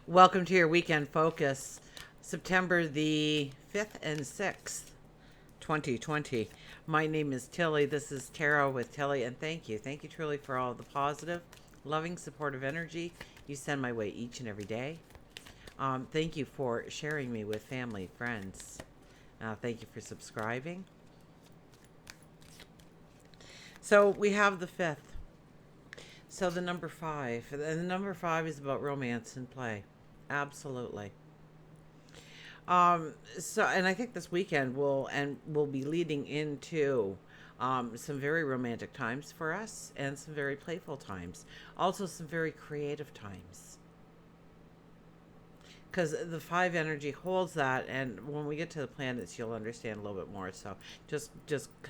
Welcome to your weekend focus, September the 5th and 6th, 2020. My name is Tilly. This is Tarot with Tilly, and thank you. Thank you truly for all the positive, loving, supportive energy you send my way each and every day. Thank you for sharing me with family, friends. Thank you for subscribing. So we have the 5th. So the number 5. And the number 5 is about romance and play. Absolutely. And I think this weekend will be leading into some very romantic times for us and some very playful times. Also some very creative times. Because the 5 energy holds that, and when we get to the planets, you'll understand a little bit more. So just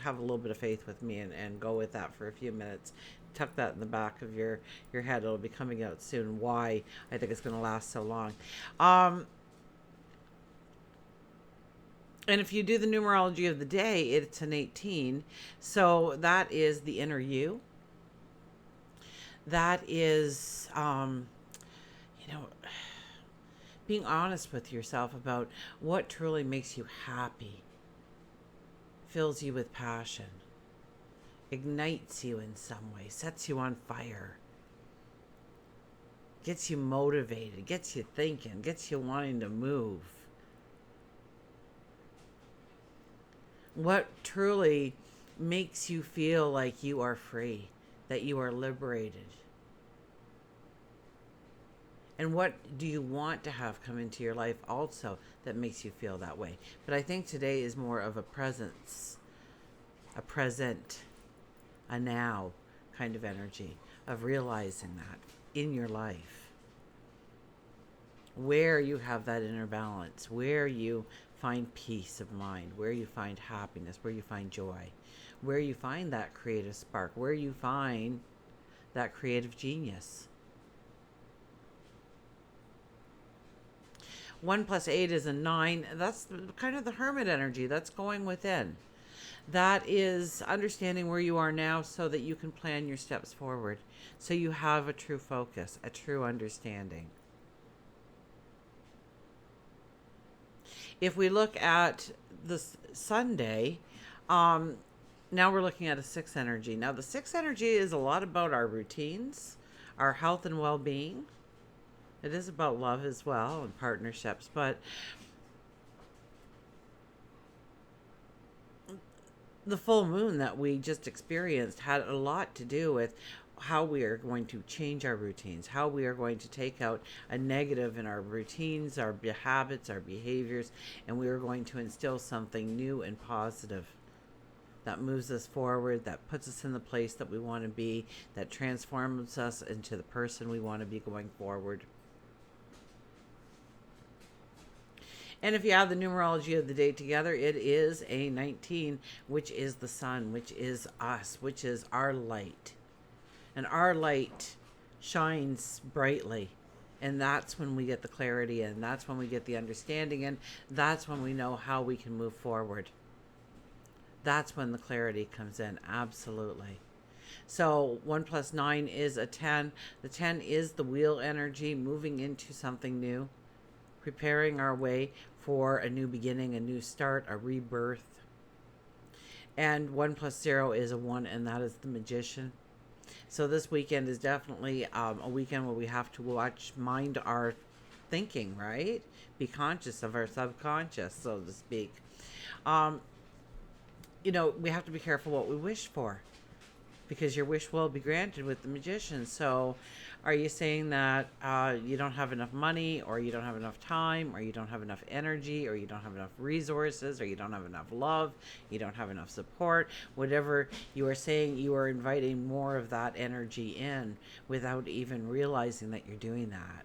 have a little bit of faith with me and go with that for a few minutes. Tuck that in the back of your head. It'll be coming out soon. Why I think it's going to last so long. And if you do the numerology of the day, it's an 18. So that is the inner you. That is, being honest with yourself about what truly makes you happy, fills you with passion, ignites you in some way, sets you on fire, gets you motivated, gets you thinking, gets you wanting to move. What truly makes you feel like you are free, that you are liberated? And what do you want to have come into your life also that makes you feel that way? But I think today is more of a presence, a present, a now kind of energy of realizing that in your life. Where you have that inner balance, where you find peace of mind, where you find happiness, where you find joy, where you find that creative spark, where you find that creative genius. 1 plus 8 is a 9. That's kind of the hermit energy. That's going within. That is understanding where you are now so that you can plan your steps forward. So you have a true focus, a true understanding. If we look at this Sunday, now we're looking at a 6 energy. Now the 6 energy is a lot about our routines, our health and well-being. It is about love as well and partnerships, but the full moon that we just experienced had a lot to do with how we are going to change our routines, how we are going to take out a negative in our routines, our habits, our behaviors, and we are going to instill something new and positive that moves us forward, that puts us in the place that we want to be, that transforms us into the person we want to be going forward. And if you add the numerology of the day together, it is a 19, which is the sun, which is us, which is our light. And our light shines brightly. And that's when we get the clarity in. That's when we get the understanding in. That's when we know how we can move forward. That's when the clarity comes in. Absolutely. So 1 plus 9 is a 10. The 10 is the wheel energy, moving into something new, preparing our way for a new beginning, a new start, a rebirth. And 1 plus 0 is a 1, and that is the magician. So this weekend is definitely a weekend where we have to mind our thinking, right? Be conscious of our subconscious, so to speak. We have to be careful what we wish for, because your wish will be granted with the magician. So are you saying that you don't have enough money, or you don't have enough time, or you don't have enough energy, or you don't have enough resources, or you don't have enough love, you don't have enough support? Whatever you are saying, you are inviting more of that energy in without even realizing that you're doing that,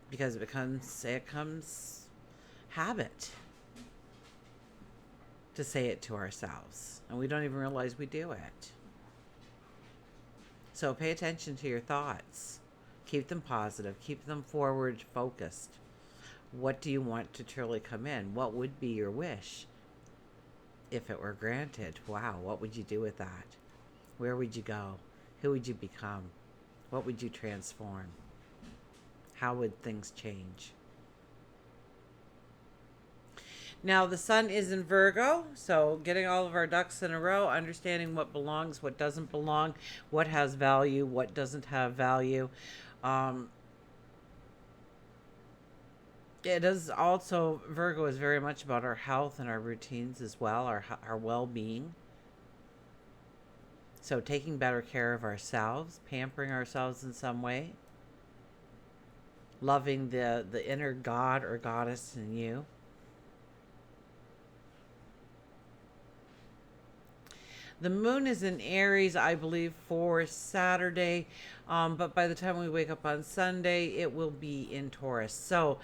because it becomes habit to say it to ourselves, and we don't even realize we do it. So pay attention to your thoughts. Keep them positive. Keep them forward focused. What do you want to truly come in? What would be your wish if it were granted? Wow, what would you do with that? Where would you go? Who would you become? What would you transform? How would things change? Now, the sun is in Virgo, so getting all of our ducks in a row, understanding what belongs, what doesn't belong, what has value, what doesn't have value. Um, it is also, Virgo is very much about our health and our routines as well, our well-being. So taking better care of ourselves, pampering ourselves in some way, loving the inner god or goddess in you. The moon is in Aries, I believe, for Saturday, but by the time we wake up on Sunday, it will be in Taurus. So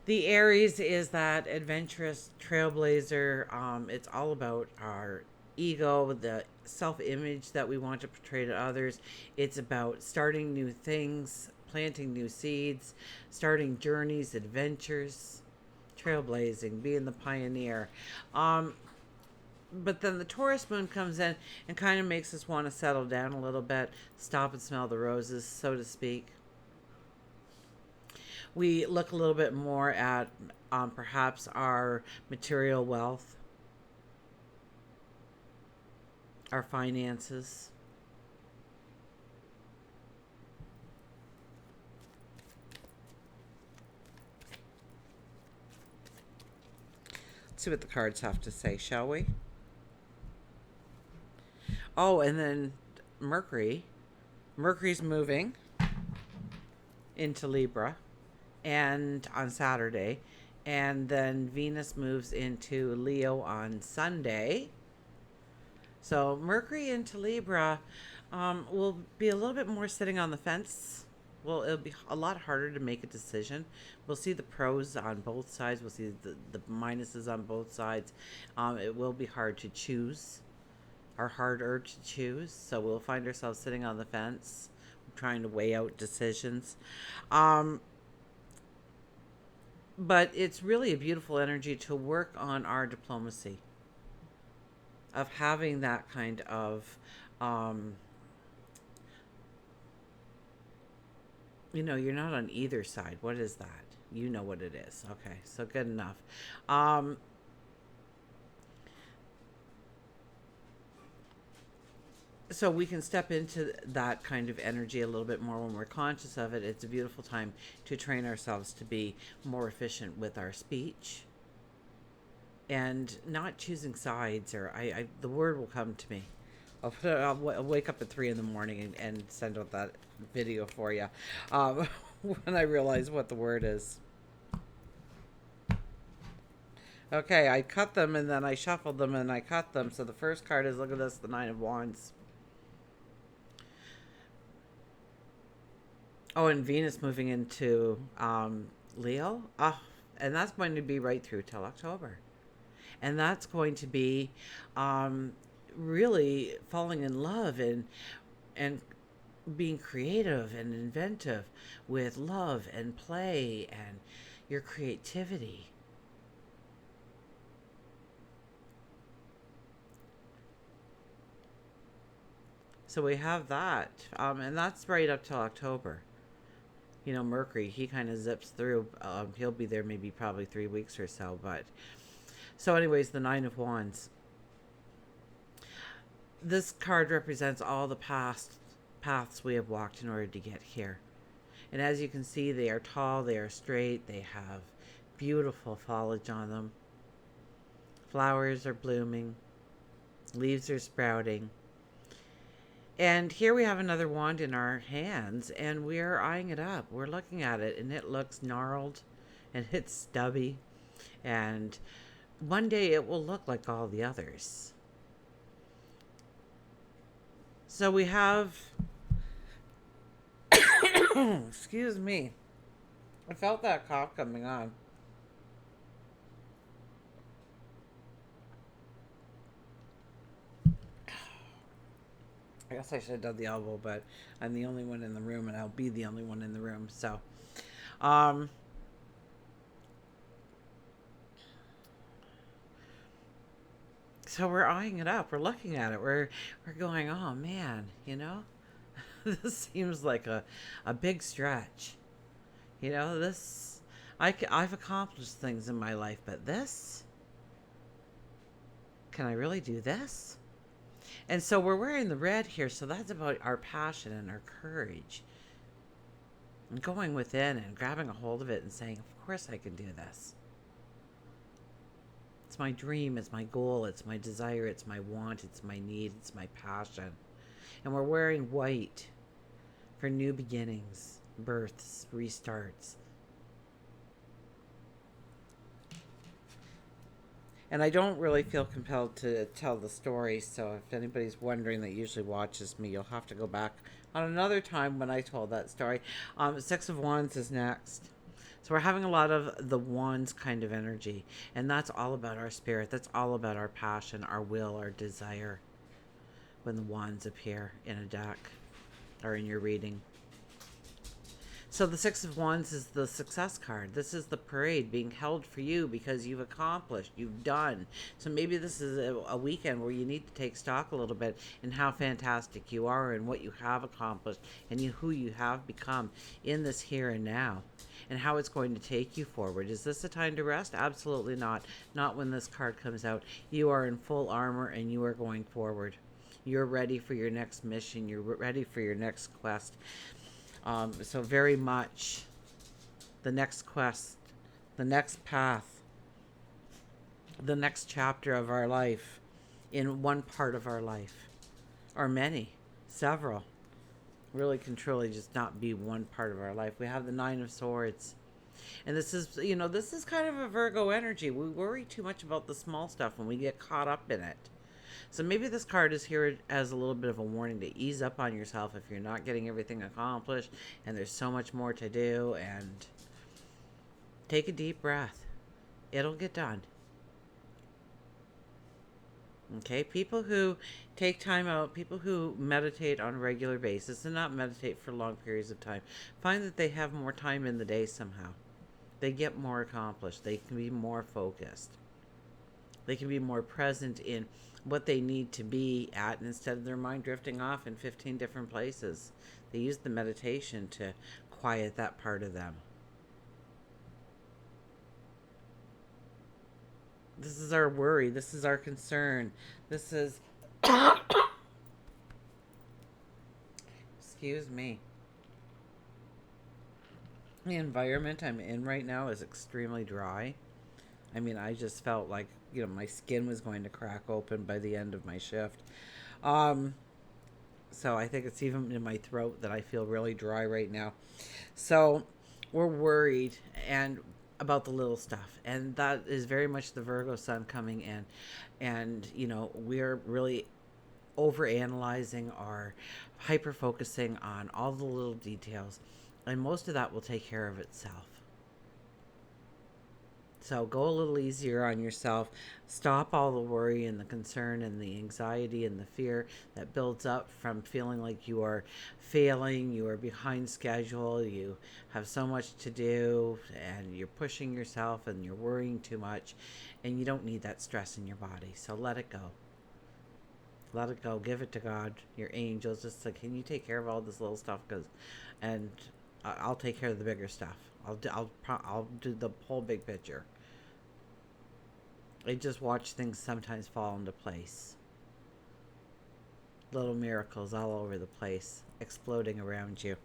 the Aries is that adventurous trailblazer. It's all about our ego, the self-image that we want to portray to others. It's about starting new things, planting new seeds, starting journeys, adventures, trailblazing, being the pioneer. But then the Taurus moon comes in and kind of makes us want to settle down a little bit, stop and smell the roses, so to speak. We look a little bit more at perhaps our material wealth, our finances. Let's see what the cards have to say, shall we? Oh, and then Mercury's moving into Libra and on Saturday, and then Venus moves into Leo on Sunday. So Mercury into Libra will be a little bit more sitting on the fence. Well, it'll be a lot harder to make a decision. We'll see the pros on both sides. We'll see the minuses on both sides. It will be hard to choose, or harder to choose. So we'll find ourselves sitting on the fence, trying to weigh out decisions. But it's really a beautiful energy to work on our diplomacy, of having that kind of, you're not on either side. What is that? You know what it is. Okay, so good enough. So we can step into that kind of energy a little bit more when we're conscious of it. It's a beautiful time to train ourselves to be more efficient with our speech and not choosing sides, or the word will come to me. I'll wake up at 3 in the morning and send out that video for you when I realize what the word is. Okay, I cut them and then I shuffled them and I cut them. So the first card is, look at this, the Nine of Wands. Oh, and Venus moving into Leo. Oh, and that's going to be right through till October. And that's going to be really falling in love and being creative and inventive with love and play and your creativity. So we have that. And that's right up till October. Mercury, he kind of zips through. He'll be there maybe probably 3 weeks or so. But so anyways, the Nine of Wands. This card represents all the past paths we have walked in order to get here. And as you can see, they are tall, they are straight, they have beautiful foliage on them. Flowers are blooming, leaves are sprouting. And here we have another wand in our hands, and we're eyeing it up. We're looking at it, and it looks gnarled, and it's stubby. And one day it will look like all the others. So we have... Excuse me. I felt that cough coming on. I guess I should have done the elbow, but I'm the only one in the room, and I'll be the only one in the room. So, so we're eyeing it up. We're looking at it. We're going, oh man, this seems like a big stretch. You know, this, I've accomplished things in my life, but this, can I really do this? And so we're wearing the red here, so that's about our passion and our courage. And going within and grabbing a hold of it and saying, of course I can do this. It's my dream, it's my goal, it's my desire, it's my want, it's my need, it's my passion. And we're wearing white for new beginnings, births, restarts. And I don't really feel compelled to tell the story, so if anybody's wondering that usually watches me, you'll have to go back on another time when I told that story. Six of Wands is next. So we're having a lot of the wands kind of energy, and that's all about our spirit. That's all about our passion, our will, our desire when the wands appear in a deck or in your reading. So the Six of Wands is the success card. This is the parade being held for you because you've accomplished, you've done. So maybe this is a weekend where you need to take stock a little bit in how fantastic you are and what you have accomplished and who you have become in this here and now, and how it's going to take you forward. Is this a time to rest? Absolutely not. Not when this card comes out. You are in full armor and you are going forward. You're ready for your next mission. You're ready for your next quest. So very much the next quest, the next path, the next chapter of our life in one part of our life, or many, several. Really can truly just not be one part of our life. We have the Nine of Swords. And this is, this is kind of a Virgo energy. We worry too much about the small stuff and we get caught up in it. So maybe this card is here as a little bit of a warning to ease up on yourself if you're not getting everything accomplished and there's so much more to do, and take a deep breath. It'll get done. Okay, people who take time out, people who meditate on a regular basis and not meditate for long periods of time, find that they have more time in the day somehow. They get more accomplished. They can be more focused. They can be more present in what they need to be at, instead of their mind drifting off in 15 different places. They use the meditation to quiet that part of them. This is our worry. This is our concern. This is... Excuse me. The environment I'm in right now is extremely dry. I mean, I just felt like, my skin was going to crack open by the end of my shift. So I think it's even in my throat that I feel really dry right now. So we're worried about the little stuff. And that is very much the Virgo sun coming in. And, we're really overanalyzing or hyper-focusing on all the little details. And most of that will take care of itself. So go a little easier on yourself. Stop all the worry and the concern and the anxiety and the fear that builds up from feeling like you are failing, you are behind schedule, you have so much to do, and you're pushing yourself and you're worrying too much, and you don't need that stress in your body. So let it go. Let it go. Give it to God, your angels. Just like, can you take care of all this little stuff? And I'll take care of the bigger stuff. I'll do the whole big picture. I just watch things sometimes fall into place. Little miracles all over the place, exploding around you.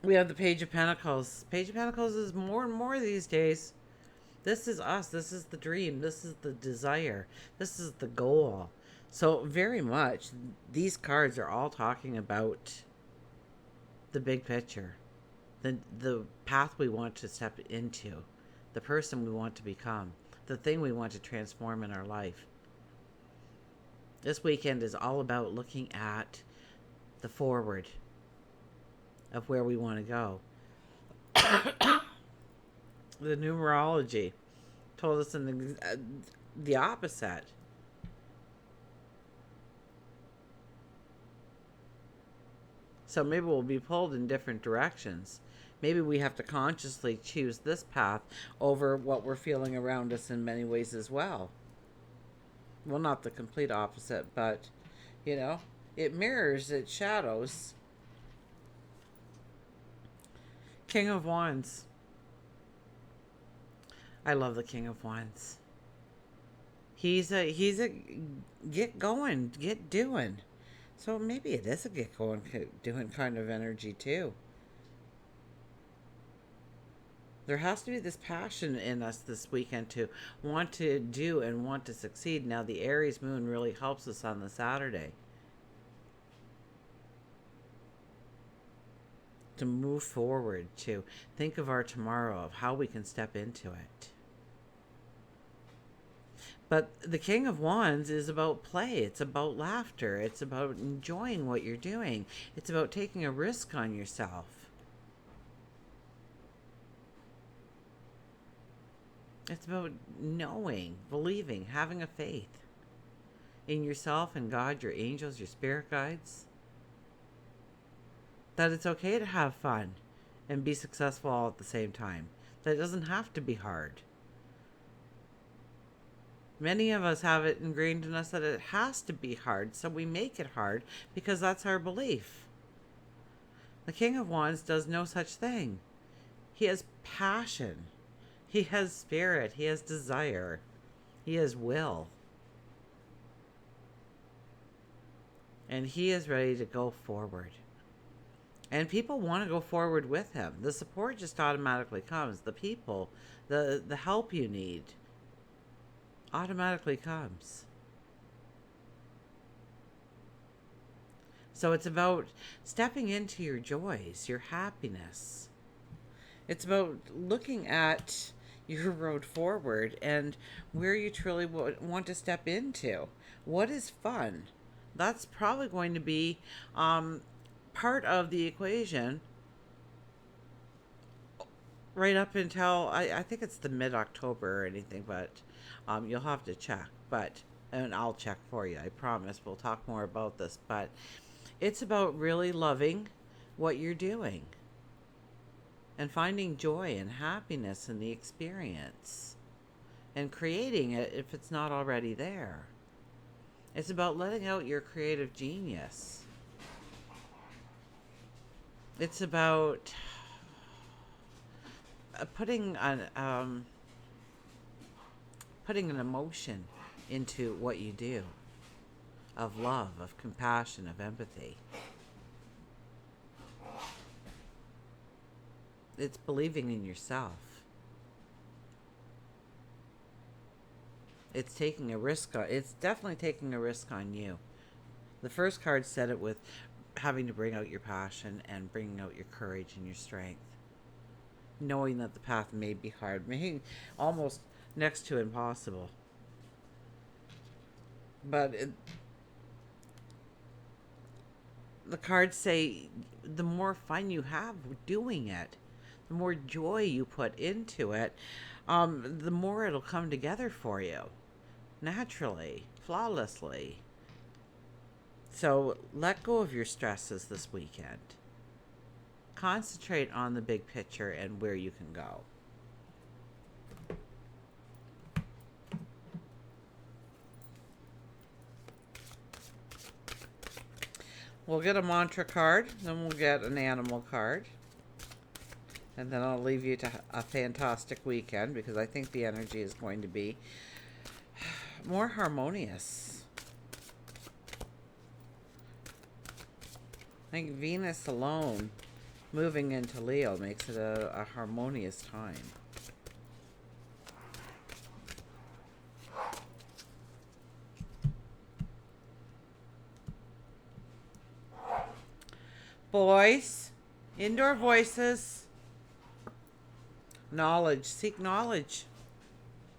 We have the Page of Pentacles. Page of Pentacles is more and more these days. This is us. This is the dream. This is the desire. This is the goal. So very much, these cards are all talking about the big picture. The path we want to step into, the person we want to become, the thing we want to transform in our life. This weekend is all about looking at the forward of where we want to go. The numerology told us in the opposite. So maybe we'll be pulled in different directions. Maybe we have to consciously choose this path over what we're feeling around us in many ways as well. Well, not the complete opposite, but, it mirrors its shadows. King of Wands. I love the King of Wands. He's a get going, get doing. So maybe it is a get going, doing kind of energy too. There has to be this passion in us this weekend to want to do and want to succeed. Now the Aries moon really helps us on the Saturday to move forward, to think of our tomorrow, of how we can step into it. But the King of Wands is about play. It's about laughter. It's about enjoying what you're doing. It's about taking a risk on yourself. It's about knowing, believing, having a faith in yourself and God, your angels, your spirit guides. That it's okay to have fun and be successful all at the same time. That it doesn't have to be hard. Many of us have it ingrained in us that it has to be hard, so we make it hard because that's our belief. The King of Wands does no such thing. He has passion. He has spirit. He has desire. He has will. And he is ready to go forward. And people want to go forward with him. The support just automatically comes. The people, the help you need automatically comes. So it's about stepping into your joys, your happiness. It's about looking at your road forward and where you truly want to step into. What is fun? That's probably going to be part of the equation right up until I think it's the mid-October or anything, but you'll have to check. And I'll check for you. I promise. We'll talk more about this. But it's about really loving what you're doing and finding joy and happiness in the experience and creating it if it's not already there. It's about letting out your creative genius. It's about putting an emotion into what you do, of love, of compassion, of empathy. It's believing in yourself. It's taking a risk. It's definitely taking a risk on you. The first card said it with having to bring out your passion and bringing out your courage and your strength. Knowing that the path may be hard, maybe almost next to impossible. But the cards say the more fun you have doing it, the more joy you put into it, the more it'll come together for you. Naturally, flawlessly. So let go of your stresses this weekend. Concentrate on the big picture and where you can go. We'll get a mantra card, then we'll get an animal card. And then I'll leave you to a fantastic weekend because I think the energy is going to be more harmonious. I think Venus alone moving into Leo makes it a harmonious time. Boys, indoor voices. Knowledge. Seek knowledge.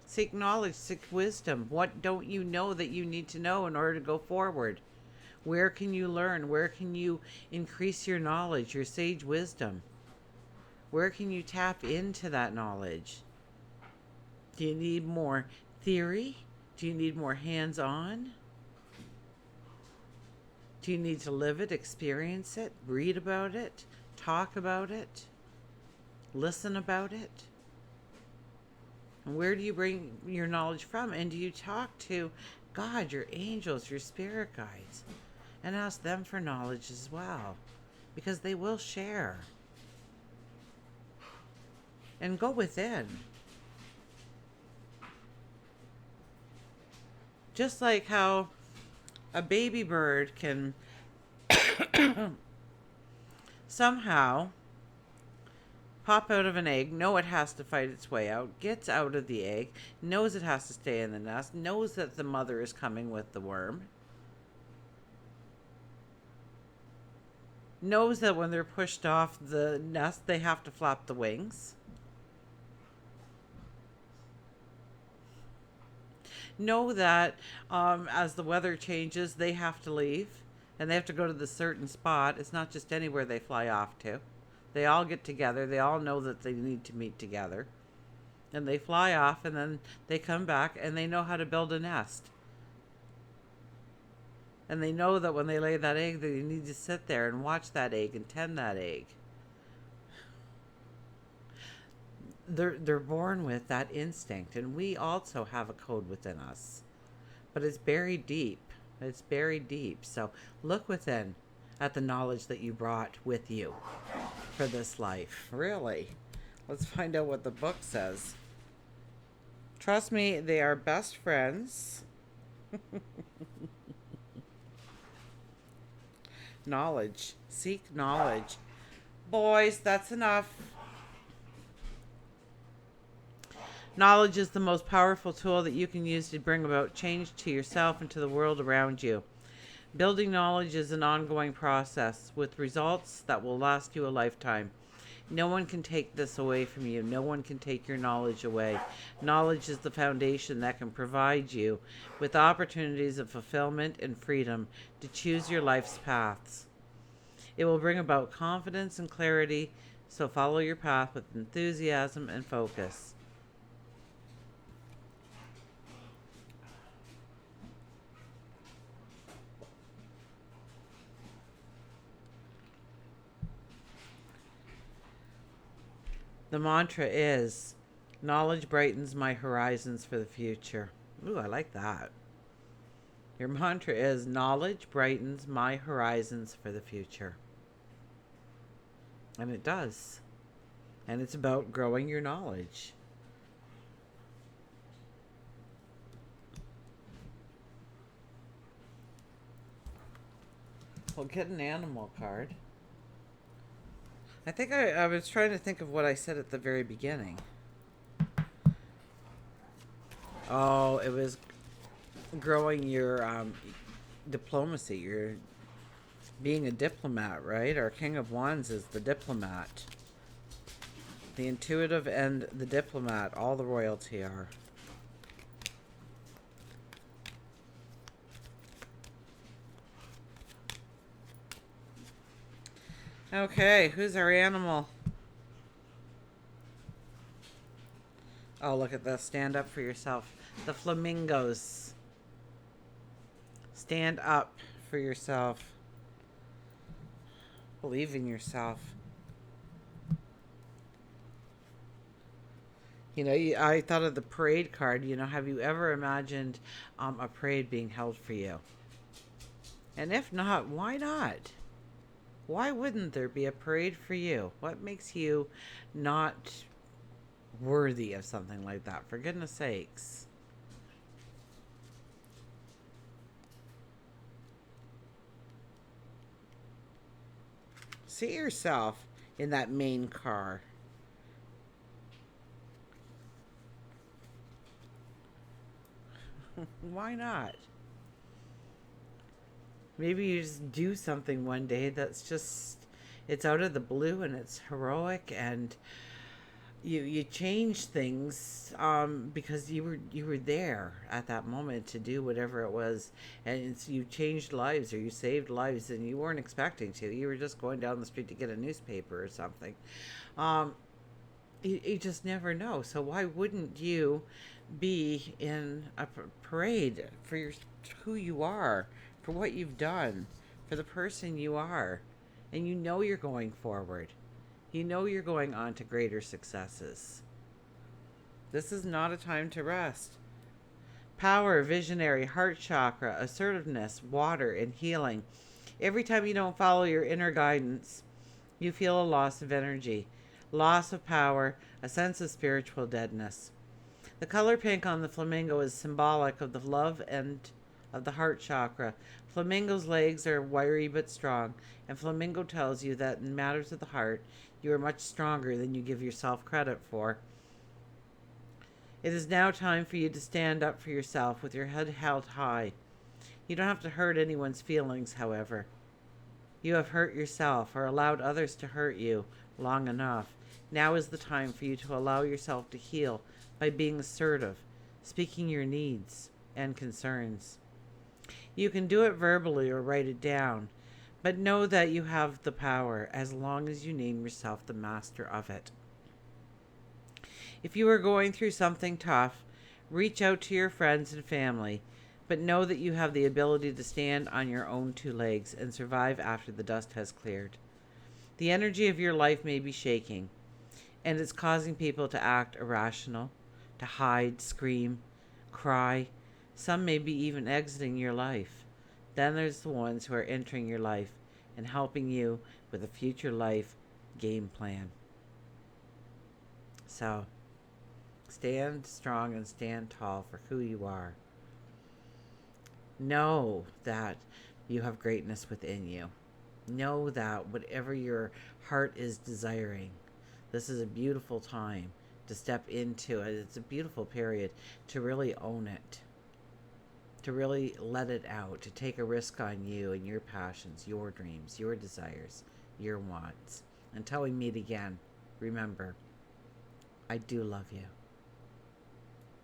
Seek knowledge. Seek wisdom. What don't you know that you need to know in order to go forward? Where can you learn? Where can you increase your knowledge, your sage wisdom? Where can you tap into that knowledge? Do you need more theory? Do you need more hands-on? Do you need to live it, experience it, read about it, talk about it, listen about it? And where do you bring your knowledge from? And do you talk to God, your angels, your spirit guides, and ask them for knowledge as well? Because they will share. and go within. Just like how a baby bird can somehow pop out of an egg, know it has to fight its way out, gets out of the egg, knows it has to stay in the nest, knows that the mother is coming with the worm, knows that when they're pushed off the nest, they have to flap the wings. Know that as the weather changes, they have to leave and they have to go to the certain spot. It's not just anywhere they fly off to. They all get together. They all know that they need to meet together. And they fly off and then they come back and they know how to build a nest. And they know that when they lay that egg, they need to sit there and watch that egg and tend that egg. They're born with that instinct, and we also have a code within us, but it's buried deep. It's buried deep. So look within at the knowledge that you brought with you for this life. Really, let's find out what the book says. Trust me, they are best friends. Knowledge. Seek knowledge. Boys, that's enough. Knowledge is the most powerful tool that you can use to bring about change to yourself and to the world around you. Building knowledge is an ongoing process with results that will last you a lifetime. No one can take this away from you. No one can take your knowledge away. Knowledge is the foundation that can provide you with opportunities of fulfillment and freedom to choose your life's paths. It will bring about confidence and clarity, so follow your path with enthusiasm and focus. The mantra is, knowledge brightens my horizons for the future. Ooh, I like that. Your mantra is, knowledge brightens my horizons for the future. And it does. And it's about growing your knowledge. We'll get an animal card. I think I was trying to think of what I said at the very beginning. Oh, it was growing your diplomacy. You're being a diplomat, right? Our King of Wands is the diplomat. The intuitive and the diplomat, all the royalty are. Okay, who's our animal? Oh, look at this. Stand up for yourself. The flamingos. Stand up for yourself. Believe in yourself. You know, I thought of the parade card. You know, have you ever imagined a parade being held for you? And if not, why not? Why wouldn't there be a parade for you? What makes you not worthy of something like that? For goodness sakes. See yourself in that main car. Why not? Maybe you just do something one day that's just, it's out of the blue and it's heroic, and you change things because you were there at that moment to do whatever it was, and you changed lives or you saved lives and you weren't expecting to. You were just going down the street to get a newspaper or something. You just never know. So why wouldn't you be in a parade for who you are, for what you've done, for the person you are, and you know you're going forward. You know you're going on to greater successes. This is not a time to rest. Power, visionary, heart chakra, assertiveness, water, and healing. Every time you don't follow your inner guidance, you feel a loss of energy. loss of power, a sense of spiritual deadness. The color pink on the flamingo is symbolic of the love and of the heart chakra. Flamingo's legs are wiry but strong, and flamingo tells you that in matters of the heart, you are much stronger than you give yourself credit for. It is now time for you to stand up for yourself with your head held high. You don't have to hurt anyone's feelings, however. You have hurt yourself or allowed others to hurt you long enough. Now is the time for you to allow yourself to heal by being assertive, speaking your needs and concerns. You can do it verbally or write it down, but know that you have the power as long as you name yourself the master of it. If you are going through something tough, reach out to your friends and family, but know that you have the ability to stand on your own two legs and survive after the dust has cleared. The energy of your life may be shaking, and it's causing people to act irrational, to hide, scream, cry. Some may be even exiting your life. Then there's the ones who are entering your life and helping you with a future life game plan. So, stand strong and stand tall for who you are. Know that you have greatness within you. Know that whatever your heart is desiring, this is a beautiful time to step into it. It's a beautiful period to really own it, to really let it out, to take a risk on you and your passions, your dreams, your desires, your wants. Until we meet again, remember, I do love you.